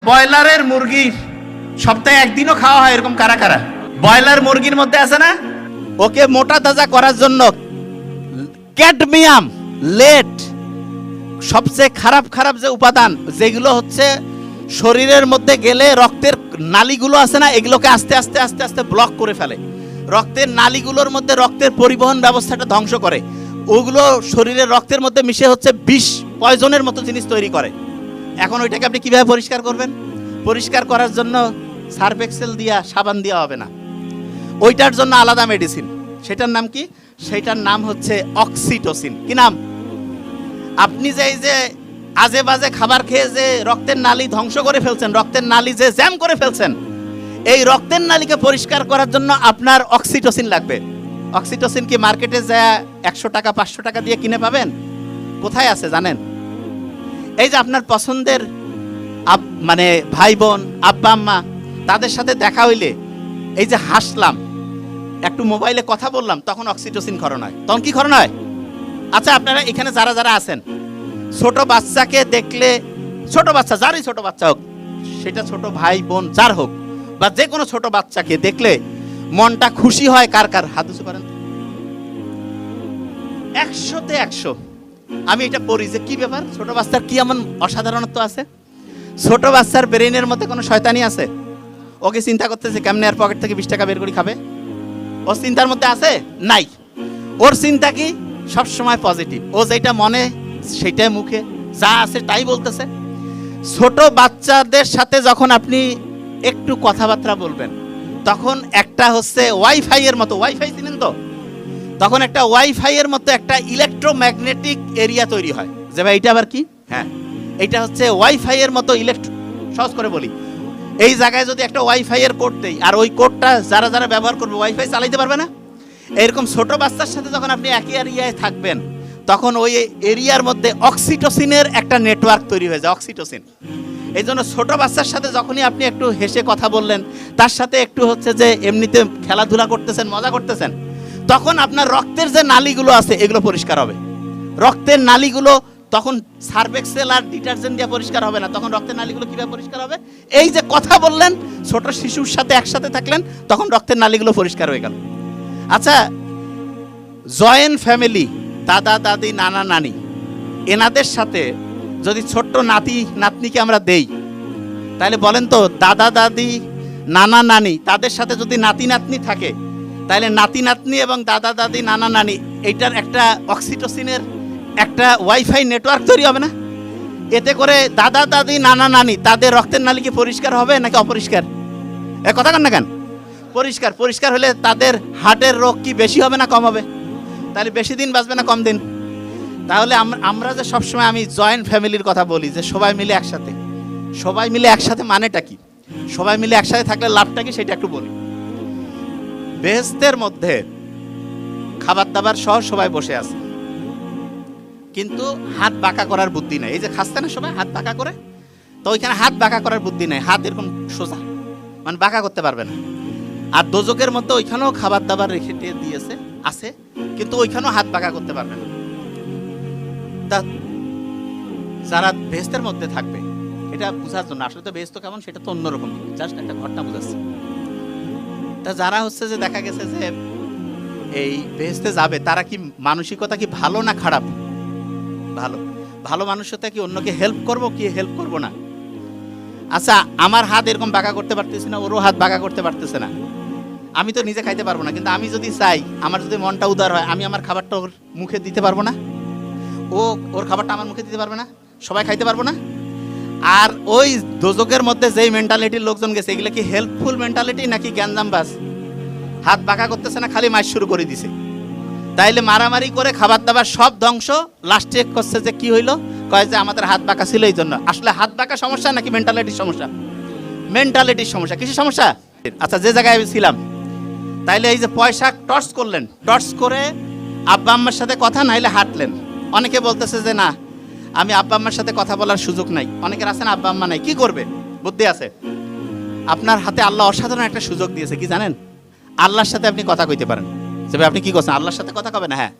ব্রয়লারের মুরগি সপ্তাহে একদিনও খাওয়া হয় এরকম কারা কারা? ব্রয়লার মুরগির মধ্যে আছে না, ওকে মোটা তাজা করার জন্য ক্যাডমিয়াম, লেড, সবচেয়ে খারাপ খারাপ যে উপাদান যেগুলো হচ্ছে শরীরের মধ্যে গেলে রক্তের নালীগুলো আছে না, এগুলোকে আস্তে আস্তে আস্তে আস্তে ব্লক করে ফেলে। রক্তের নালীগুলোর মধ্যে রক্তের পরিবহন ব্যবস্থাটা ধ্বংস করে। ওগুলো শরীরের রক্তের মধ্যে মিশে হচ্ছে বিষ, পয়জনের মতো জিনিস তৈরি করে। এখন ওইটাকে আপনি কিভাবে পরিষ্কার করবেন? পরিষ্কার করার জন্য সার্ফ এক্সেল দিয়া, সাবান দেওয়া হবে না। ওইটার জন্য আলাদা মেডিসিন। সেটার নাম কি? সেটার নাম হচ্ছে অক্সিটোসিন। কি নাম? আপনি যে এই যে আজে বাজে খাবার খেয়ে যে রক্তের নালী ধ্বংস করে ফেলছেন, রক্তের নালী যে জ্যাম করে ফেলছেন, এই রক্তের নালীকে পরিষ্কার করার জন্য আপনার অক্সিটোসিন লাগবে। অক্সিটোসিন কি মার্কেটে যায় 100 টাকা 500 টাকা দিয়ে কিনে পাবেন? কোথায় আছে জানেন? এই যে আপনার পছন্দের মানে ভাই বোন, আব্বা আম্মা, তাদের সাথে দেখা হইলে এই যে হাসলাম, একটু মোবাইলে কথা বললাম, তখন অক্সিটোসিন ক্ষরণ হয়। তখন কি ক্ষরণ হয়? আচ্ছা, আপনারা এখানে যারা যারা আছেন, ছোট বাচ্চাকে দেখলে, ছোট বাচ্চা যারই ছোট বাচ্চা হোক, সেটা ছোট ভাই বোন যার হোক, বা যে কোনো ছোট বাচ্চাকে দেখলে মনটা খুশি হয় কার কার? হাত উঁচু করেন। 100-তে 100। আমি এটা পড়ি যে কি ব্যাপার, ছোট বাচ্চার কি এমন অসাধারণত্ব আছে? ছোট বাচ্চার ব্রেইনের মধ্যে কোনো শয়তানি আছে? ওকে চিন্তা করতেছে কেমনে আর পকেট থেকে 20 টাকা বের করে খাবে? ওর চিন্তার মধ্যে আছে? নাই। ওর চিন্তা কি? সব সময় পজিটিভ। ও যেটা মনে সেটাই মুখে, যা আছে তাই বলতেছে। ছোট বাচ্চাদের সাথে যখন আপনি একটু কথাবার্তা বলবেন, তখন একটা হচ্ছে ওয়াইফাই এর মতো, ওয়াইফাই চিনেন তো? তখন একটা ওয়াইফাই এর মতো একটা ইলেকট্রোম্যাগনেটিক এরিয়া তৈরি হয়। যে ভাই এটা আবার কি? হ্যাঁ, এটা হচ্ছে ওয়াইফাই এর মতো সহজ করে বলি, এই জায়গায় যদি একটা ওয়াইফাই এর কোড দেই, আর ওই কোডটা যারা যারা ব্যবহার করবে ওয়াইফাই চালাইতে পারবে না। এরকম ছোট বাচ্চার সাথে যখন আপনি একই এরিয়ায় থাকবেন, তখন ওই এরিয়ার মধ্যে অক্সিটোসিনের একটা নেটওয়ার্ক তৈরি হয়ে যায়। অক্সিটোসিন। এই জন্য ছোট বাচ্চার সাথে যখনই আপনি একটু হেসে কথা বললেন, তার সাথে একটু হচ্ছে যে এমনিতে খেলাধুলা করতেছেন, মজা করতেছেন, তখন আপনার রক্তের যে নালীগুলো আছে এগুলো পরিষ্কার হবে। রক্তের নালীগুলো তখন সার্ফ এক্সেল আর ডিটারজেন্ট দিয়ে পরিষ্কার হবে না। তখন রক্তের নালীগুলো কিভাবে পরিষ্কার হবে? এই যে কথা বললেন, ছোট শিশুর সাথে একসাথে থাকলেন, তখন রক্তের নালীগুলো পরিষ্কার হয়ে গেল। আচ্ছা, জয়েন্ট ফ্যামিলি, দাদা দাদি, নানা নানি, এনাদের সাথে যদি ছোট্ট নাতি নাতনিকে আমরা দেই, তাহলে বলেন তো, দাদা দাদি, নানা নানি, তাদের সাথে যদি নাতি নাতনি থাকে, তাহলে নাতি নাতনি এবং দাদা দাদি, নানা নানি, এইটার একটা অক্সিটোসিনের একটা ওয়াইফাই নেটওয়ার্ক তৈরি হবে না? এতে করে দাদা দাদি, নানা নানি, তাদের রক্তের নালী কি পরিষ্কার হবে নাকি অপরিষ্কার? এ কথা কান না কেন? পরিষ্কার। পরিষ্কার হলে তাদের হার্টের রোগ কি বেশি হবে না কম হবে? তাহলে বেশি দিন বাঁচবে না কম দিন? তাহলে আমরা যে সবসময় আমি জয়েন্ট ফ্যামিলির কথা বলি, যে সবাই মিলে একসাথে, সবাই মিলে একসাথে মানেটা কি? সবাই মিলে একসাথে থাকলে লাভটা কি সেটা একটু বলি। বেহেশতের মধ্যে খাবার দাবার সহ সবাই বসে আছে, কিন্তু হাত বাঁকা করার বুদ্ধি নাই। এই যে খাচ্ছে না সবাই হাত বাঁকা করে, তো ওইখানে হাত বাঁকা করার বুদ্ধি নাই। হাত এরকম সোজা, মানে বাঁকা করতে পারবে না। আর দোজকের মধ্যে ওইখানেও খাবার দাবার রেখে দিয়েছে, আছে, কিন্তু ওইখানেও হাত বাঁকা করতে পারবে না। তা যারা বেহেশতের মধ্যে থাকবে, এটা বোঝার জন্য, আসলে তো বেহেশত কেমন সেটা তো অন্যরকম, জাস্ট একটা ঘটনা বোঝাচ্ছে। তা যারা হচ্ছে যে দেখা গেছে যে এই বেহেশতে যাবে, তারা কি মানসিকতা কি ভালো না খারাপ? ভালো। ভালো মানুষতা কি অন্যকে হেল্প করব কি হেল্প করব না? আচ্ছা, আমার হাত এরকম বাঁকা করতে পারতেছি না, ওরও হাত বাঁকা করতে পারতেছে না। আমি তো নিজে খাইতে পারবো না, কিন্তু আমি যদি চাই, আমার যদি মনটা উদার হয়, আমি আমার খাবারটা ওর মুখে দিতে পারবো না? ওর খাবারটা আমার মুখে দিতে পারবে না? সবাই খাইতে পারবো না? আর ওই দোজকের মধ্যে যেই মেন্টালিটির লোকজন গেছে, এগুলো কি হেল্পফুল মেন্টালিটি নাকি গ্যাঞ্জামবাজ? হাত বাঁকা করতেছে না, খালি মাইর শুরু করে দিছে। তাইলে মারামারি করে খাবার দাবার সব ধ্বংস। লাস্টে করছে যে কি হইলো, কয় যে আমাদের হাত বাঁকা ছিল এই জন্য। আসলে হাত বাঁকা সমস্যা নাকি মেন্টালিটির সমস্যা? মেন্টালিটির সমস্যা। কিসের সমস্যা? আচ্ছা, যে জায়গায় ছিলাম, তাইলে এই যে পয়সা টর্চ করলেন, টর্চ করে আব্বা আম্মার সাথে কথা নাইলে হাঁটলেন। অনেকে বলতেছে যে না, আমি আব্বা আম্মার সাথে কথা বলার সুযোগ নাই। অনেকের আছে না আব্বা আম্মা নাই, কি করবে? বুদ্ধি আছে। আপনার হাতে আল্লাহ অসাধারণ একটা সুযোগ দিয়েছে, কি জানেন? আল্লাহর সাথে আপনি কথা কইতে পারেন। যে আপনি কি করছেন, আল্লাহর সাথে কথা কবে না? হ্যাঁ,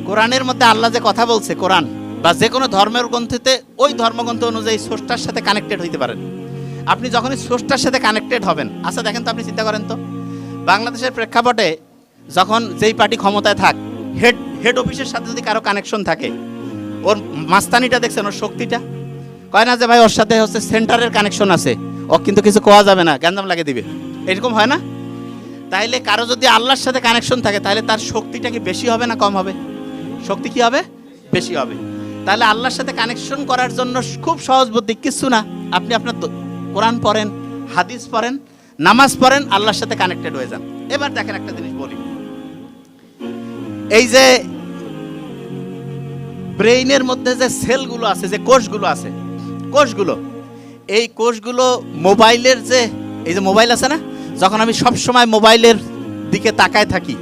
কোরআনের মধ্যে আল্লাহ যে কথা বলছে, কোরআন বা যে কোনো ধর্মের গ্রন্থেতে ওই ধর্মগ্রন্থ অনুযায়ী স্রষ্টার সাথে কানেক্টেড হইতে পারেন। আপনি যখনই স্রষ্টার সাথে কানেক্টেড হবেন, আচ্ছা দেখেন তো, আপনি চিন্তা করেন তো, বাংলাদেশের প্রেক্ষাপটে যখন যেই পার্টি ক্ষমতায় থাক, হেড অফিসের সাথে যদি কারো কানেকশন থাকে, ওর মাস্তানিটা দেখছেন, ওর শক্তিটা, কয় না যে ভাই ওর সাথে হচ্ছে সেন্টারের কানেকশন আছে, ও কিন্তু কিছু কোয়া যাবে না, গ্যাঞ্জাম লাগিয়ে দিবে, এরকম হয় না? তাইলে কারো যদি আল্লাহর সাথে কানেকশন থাকে, তাহলে তার শক্তিটা কি বেশি হবে না কম হবে? শক্তি কি হবে? বেশি হবে। তাহলে আল্লাহর সাথে কানেকশন করার জন্য খুব সহজ বুদ্ধি, কিছু না, আপনি আপনার কোরআন পড়েন, হাদিস পড়েন, নামাজ পড়েন, আল্লাহর সাথে কানেক্টেড হয়ে যান। এবার দেখেন একটা জিনিস বলি, এই যে ব্রেইনের মধ্যে যে সেলগুলো আছে, যে কোষগুলো আছে, এই কোষগুলো মোবাইলের যে, এই যে মোবাইল আছে না, যখন আমি সব সময় মোবাইলের দিকে তাকায় থাকি,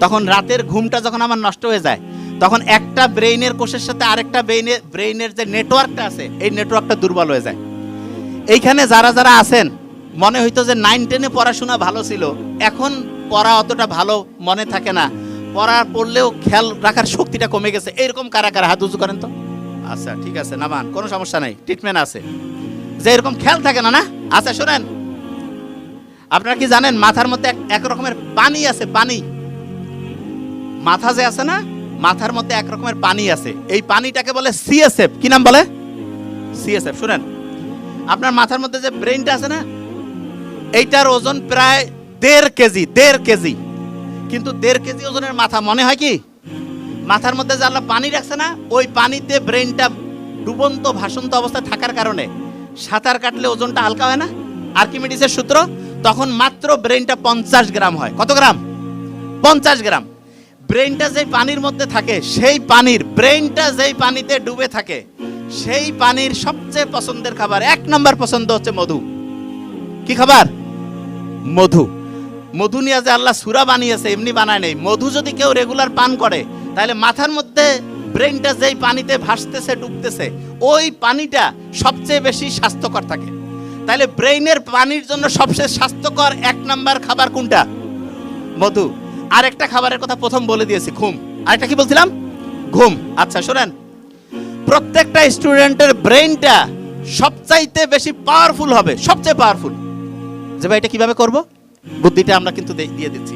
তখন রাতের ঘুমটা যখন আমার নষ্ট হয়ে যায়, তখন একটা ব্রেইনের কোষের সাথে আরেকটা ব্রেইনের যে নেটওয়ার্কটা আছে, এই নেটওয়ার্কটা দুর্বল হয়ে যায়। এইখানে যারা যারা আছেন, মনে হইতো যে 9-10-এ পড়াশোনা ভালো ছিল, এখন পড়া অতটা ভালো মনে থাকে না, পড়লেও খেয়াল রাখার শক্তিটা কমে গেছে, এরকম কারা কারা হাত উঁচু করেন তো? আচ্ছা ঠিক আছে, নামান, কোনো সমস্যা নাই, ট্রিটমেন্ট আছে। যে এরকম খেয়াল থাকে না, না? আচ্ছা শোনেন, আপনারা কি জানেন মাথার মধ্যে এক রকমের পানি আছে, পানি, মাথা যে আছে না, মাথার মধ্যে এক রকমের পানি আছে, এই পানিটাকে বলে সিএসএফ। কি নাম বলে? সিএসএফ। শুনেন, আপনার মাথার মধ্যে যে ব্রেনটা আছে না, এইটার ওজন প্রায় 1.5 কেজি, কিন্তু 1.5 কেজি ওজনের মাথা মনে হয় কি? মাথার মধ্যে যে আল্লাহ পানি রাখছে না, ওই পানিতে ব্রেনটা ডুবন্ত ভাসন্ত অবস্থায় থাকার কারণে সাঁতার কাটলে ওজনটা হালকা হয় না, আর্কিমিডিসের সূত্র, তখন মাত্র ব্রেনটা 50 গ্রাম হয়। কত গ্রাম? 50 গ্রাম। ব্রেনটা যেই পানির মধ্যে থাকে, সেই পানির, ব্রেনটা যেই পানিতে ডুবে থাকে, সেই পানির সবচেয়ে পছন্দের খাবার, 1 নম্বর পছন্দ হচ্ছে মধু। কি খাবার? মধু। মধু নিয়ে যে আল্লাহ সূরা বানিয়েছে, এমনি বানায় নেই। মধু যদি কেউ রেগুলার পান করে, তাহলে মাথার মধ্যে ব্রেনটা যেই পানিতে ভাসতেছে, ডুবতেছে, ওই পানিটা সবচেয়ে বেশি স্বাস্থ্যকর থাকে। তাহলে ব্রেইনের পানির জন্য সবচেয়ে স্বাস্থ্যকর 1 নম্বর খাবার কোনটা? মধু। আরেকটা খাবারের কথা প্রথম বলে দিয়েছি, ঘুম। আরেকটা কি বলছিলাম? ঘুম। আচ্ছা শোনেন, প্রত্যেকটা স্টুডেন্টের ব্রেইনটা সবচাইতে বেশি পাওয়ারফুল হবে, সবচেয়ে পাওয়ারফুল। যে ভাই এটা কিভাবে করব, বুদ্ধিটা আমরা কিন্তু দিয়ে দিচ্ছি।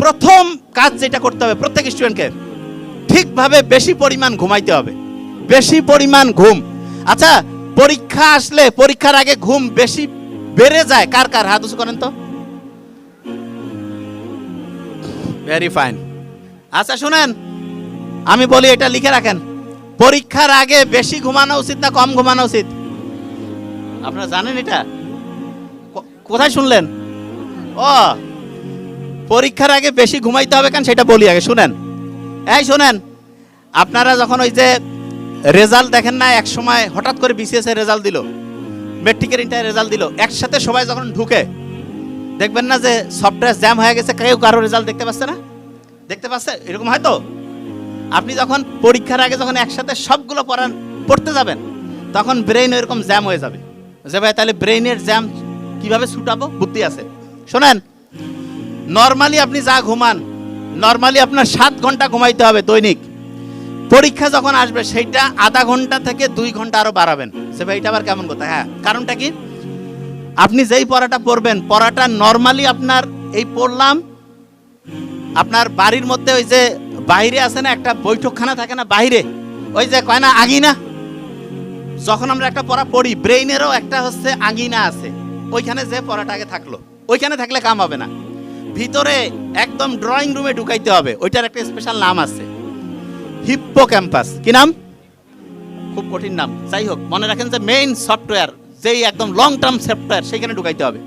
প্রথম কাজ যেটা করতে হবে প্রত্যেক স্টুডেন্টকে, ঠিকভাবে বেশি পরিমাণ ঘুমাইতে হবে, বেশি পরিমাণ ঘুম। আচ্ছা, পরীক্ষা আসলে, পরীক্ষার আগে ঘুম বেশি বেড়ে যায় কার কার? হাত উঁচু করেন তো। Very fine. আচ্ছা শুনেন, আমি বলি, এটা লিখে রাখেন, পরীক্ষার আগে বেশি ঘুমানো উচিত না কম ঘুমানো উচিত? আপনারা জানেন এটা? কোথায় শুনলেন? ও, পরীক্ষার আগে বেশি ঘুমাইতে হবে কেন সেটা বলি আগে, শুনেন। এই শুনেন, আপনারা যখন ওই যে রেজাল্ট দেখেন না, এক সময় হঠাৎ করে বিসিএস এর রেজাল্ট দিল, মেট্রিকের ইন্টার রেজাল্ট দিল, একসাথে সবাই যখন ঢুকে, দেখবেন না যে সফটওয়্যার জ্যাম হয়ে গেছে, কেউ কারো রেজাল্ট দেখতে পাচ্ছে না? দেখতে পাচ্ছে? এরকম হয়তো আপনি যখন পরীক্ষার আগে যখন একসাথে সবগুলো পড়তে যাবেন, তখন ব্রেইন এরকম জ্যাম হয়ে যাবে। যে ভাই তাহলে ব্রেইনের জ্যাম কিভাবে ছুটাবো? বুদ্ধি আছে। শোনেন, নর্মালি আপনি যা ঘুমান, নর্মালি আপনার 7 ঘন্টা ঘুমাইতে হবে দৈনিক। পরীক্ষা যখন আসবে, সেইটা আধা ঘন্টা থেকে 2 ঘন্টা আরো বাড়াবেন। সে ভাই এটা আবার কেমন কথা? হ্যাঁ, কারণটা কি? আপনি যেই পড়াটা পড়বেন, পড়াটা নর্মালি আপনার এই পড়লাম, আপনার বাড়ির মধ্যে ওই যে বাইরে আছে না একটা বৈঠকখানা থাকে না বাইরে, ওই যে কয় না আঙিনা, যখন আমরা একটা পড়া পড়ি, ব্রেইনেরও একটা হচ্ছে আঙিনা আছে, ওইখানে যে পড়াটা আগে থাকলো, ওইখানে থাকলে কাম হবে না। ভিতরে একদম ড্রয়িং রুমে ঢুকাইতে হবে, ওইটার একটা স্পেশাল নাম আছে, হিপ্পোক্যাম্পাস। কি নাম? খুব কঠিন নাম, যাই হোক মনে রাখেন যে মেইন সফটওয়্যার, যেই একদম লং টার্ম সফটওয়্যার, সেইখানে ঢুকাইতে হবে।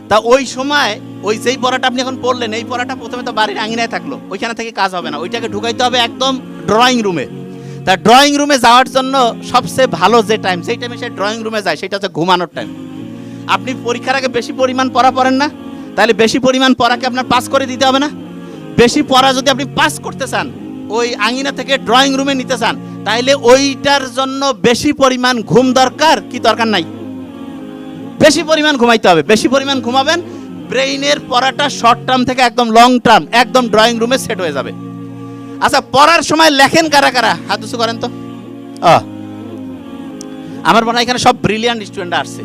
তা ওই সময় ওই যেই পড়াটা আপনি এখন পড়লেন, এই পড়াটা প্রথমে তো বাড়ির আঙিনায় থাকলো, ওইখানে থেকে কাজ হবে না, ওইটাকে ঢুকাইতে হবে একদম ড্রয়িং রুমে। তা ড্রয়িং রুমে যাওয়ার জন্য সবচেয়ে ভালো যে টাইম, সেই টাইমে সে ড্রয়িং রুমে যায়, সেটা হচ্ছে ঘুমানোর টাইম। আপনি পরীক্ষার আগে বেশি পরিমাণ পড়া পড়েন না, তাহলে বেশি পরিমাণ পড়াকে আপনার পাস করে দিতে হবে না? বেশি পড়া যদি আপনি পাস করতে চান, ওই আঙিনা থেকে ড্রয়িং রুমে নিতে চান, তাহলে ওইটার জন্য বেশি পরিমাণ ঘুম দরকার কি দরকার নাই? বেশি পরিমাণ ঘুমাইতে হবে। বেশি পরিমাণ ঘুমাবেন, ব্রেইনের পড়াটা শর্ট টার্ম থেকে একদম লং টার্ম, একদম ড্রয়িং রুমে সেট হয়ে যাবে। আচ্ছা, পড়ার সময় লেখেন কারা কারা? হাত উঁচু করেন তো। আমার মনে হয় এখানে সব ব্রিলিয়ান্ট স্টুডেন্ট আসছে,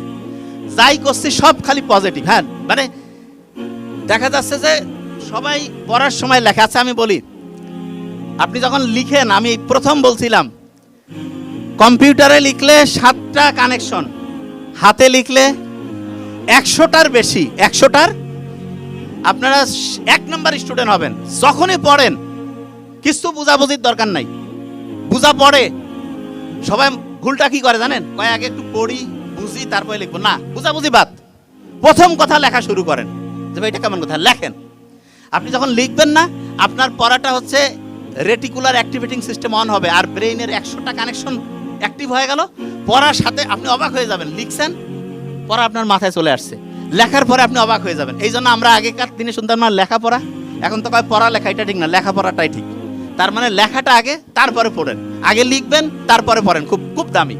যাই করছি সব খালি পজিটিভ। হ্যাঁ, মানে দেখা যাচ্ছে যে সবাই পড়ার সময় লেখা আছে। আমি বলি, আপনি যখন লিখেন, আমি প্রথম বলছিলাম কম্পিউটারে লিখলে 7টা কানেকশন, হাতে লিখলে 100টার বেশি, 100টার। আপনারা 1 নাম্বার স্টুডেন্ট হবেন যখনই পড়েন, কিছু বুঝাবুঝির দরকার নাই, বুঝা পড়ে। সবাই ভুলটা কি করে জানেন, কয় আগে একটু পড়ি বুঝি তারপরে লিখবো। না, বুঝাবুঝি বাদ, প্রথম কথা লেখা শুরু করেন যে ভাই এটা কেমন কথা, লেখেন। আপনি যখন লিখবেন না, আপনার পড়াটা হচ্ছে রেটিকুলার অ্যাক্টিভেটিং সিস্টেম অন হবে, আর ব্রেইনের 100টা কানেকশন অ্যাক্টিভ হয়ে গেল। পড়ার সাথে আপনি অবাক হয়ে যাবেন, লিখছেন পড়া আপনার মাথায় চলে আসছে, লেখার পরে আপনি অবাক হয়ে যাবেন। এই জন্য আমরা আগেকার দিনে শুনতাম না লেখাপড়া, এখন তো কয় পড়া লেখা, এটা ঠিক না, লেখাপড়াটাই ঠিক। তার মানে লেখাটা আগে, তারপরে পড়েন। আগে লিখবেন তারপরে পড়েন, খুব খুব দামি।